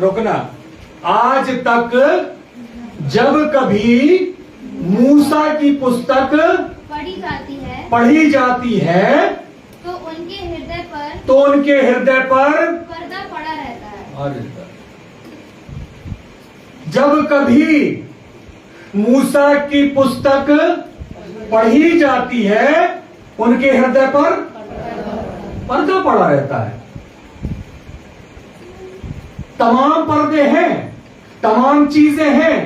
रुकना। आज तक जब कभी मूसा की पुस्तक पढ़ी जाती है तो उनके हृदय पर पर्दा पड़ा रहता है। जब कभी मूसा की पुस्तक पढ़ी जाती है उनके हृदय पर पर्दा पड़ा रहता है। तमाम पर्दे हैं, तमाम चीजें हैं,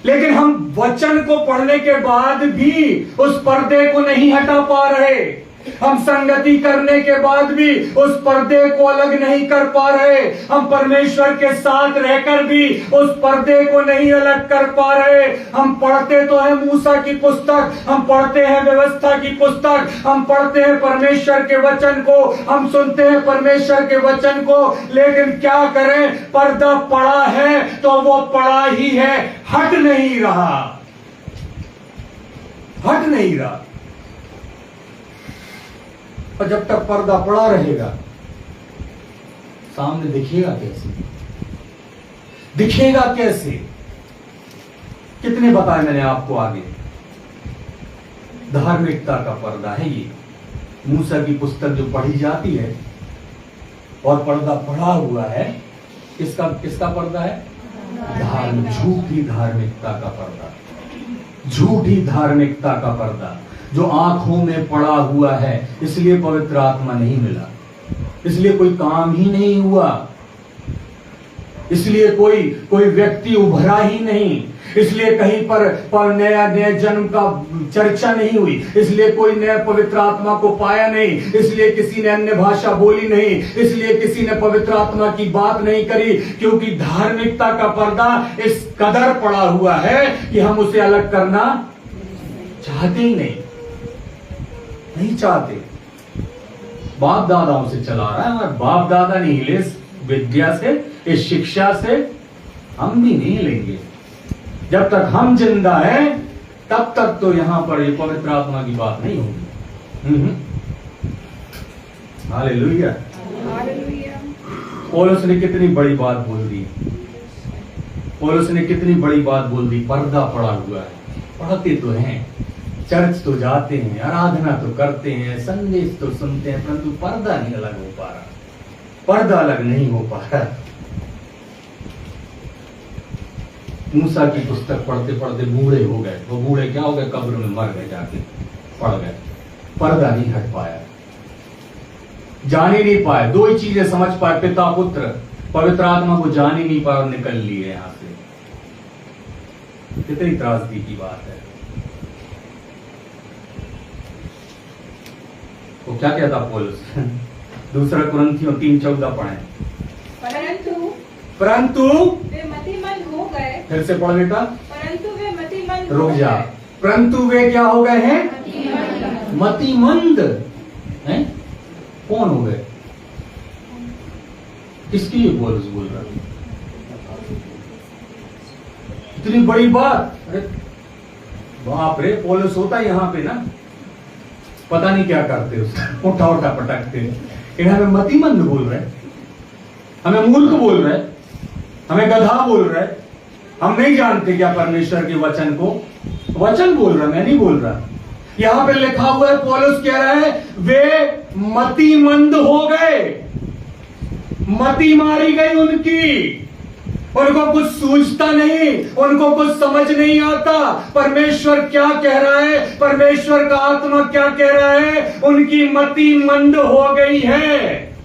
लेकिन हम वचन को पढ़ने के बाद भी उस पर्दे को नहीं हटा पा रहे। हम संगति करने के बाद भी उस पर्दे को अलग नहीं कर पा रहे। हम परमेश्वर के साथ रहकर भी उस पर्दे को नहीं अलग कर पा रहे। हम पढ़ते तो हैं मूसा की पुस्तक, हम पढ़ते हैं व्यवस्था की पुस्तक, हम पढ़ते हैं परमेश्वर के वचन को, हम सुनते हैं परमेश्वर के वचन को, लेकिन क्या करें, पर्दा पड़ा है तो वो पड़ा ही है, हट नहीं रहा, हट नहीं रहा। और जब तक पर्दा पड़ा रहेगा सामने दिखेगा कैसे, दिखेगा कैसे? कितने बताए मैंने आपको आगे, धार्मिकता का पर्दा है ये। मूसा की पुस्तक जो पढ़ी जाती है और पर्दा पड़ा हुआ है, इसका किसका पर्दा है? धार्मिक, झूठी धार्मिकता का पर्दा, झूठी धार्मिकता का पर्दा जो आंखों में पड़ा हुआ है। इसलिए पवित्र आत्मा नहीं मिला, इसलिए कोई काम ही नहीं हुआ, इसलिए कोई व्यक्ति उभरा ही नहीं, इसलिए कहीं पर नया जन्म का चर्चा नहीं हुई, इसलिए कोई नया पवित्र आत्मा को पाया नहीं, इसलिए किसी ने अन्य भाषा बोली नहीं, इसलिए किसी ने पवित्र आत्मा की बात नहीं करी, क्योंकि धार्मिकता का पर्दा इस कदर पड़ा हुआ है कि हम उसे अलग करना चाहते ही नहीं चाहते। बाप दादाओं से चला रहा है, और बाप दादा नहीं हिले इस विद्या से, इस शिक्षा से, हम भी नहीं लेंगे। जब तक हम जिंदा हैं तब तक तो यहां पर ये पवित्र आत्मा की बात नहीं होगी। हालेलुया। पौलुस ने कितनी बड़ी बात बोल दी, पौलुस ने कितनी बड़ी बात बोल दी। पर्दा पड़ा हुआ है, पढ़ते तो हैं, चर्च तो जाते हैं, आराधना तो करते हैं, संदेश तो सुनते हैं, परंतु पर्दा नहीं अलग हो पा रहा, पर्दा अलग नहीं हो पा रहा। मूसा की पुस्तक पढ़ते पढ़ते बूढ़े हो गए। वो बूढ़े क्या हो गए? कब्र में मर गए, जाके पड़ गए। पर्दा नहीं हट पाया, जान ही नहीं पाए। दो ही चीजें समझ पाए, पिता पुत्र, पवित्र आत्मा को जान ही नहीं पाए और निकल लिए यहां से। कितनी त्रासदी की बात है। वो क्या कहता पौलुस? दूसरा कुरिन्थियों 3:14 पढ़ें। परंतु वे मतिमंद हो गए। फिर से पढ़ बेटा। परंतु वे मतिमंद रुक जा। परंतु वे क्या हो गए हैं? मतिमंद हैं? कौन हो गए? किसके लिए पौलुस बोल रहा है? इतनी बड़ी बात, अरे बाप रे। पौलुस होता यहां पे ना, पता नहीं क्या करते, उसको उठा उठा पटकते। इन्हें हमें मतिमंद बोल रहे, हमें मूर्ख बोल रहे, हमें गधा बोल रहे। हम नहीं जानते क्या परमेश्वर के वचन को? वचन बोल रहा, मैं नहीं बोल रहा। यहां पे लिखा हुआ है, पौलुस कह रहा है वे मतिमंद हो गए, मति मारी गई उनकी, उनको कुछ सूझता नहीं, उनको कुछ समझ नहीं आता। परमेश्वर क्या कह रहा है, परमेश्वर का आत्मा क्या कह रहा है? उनकी मति मंद हो गई है।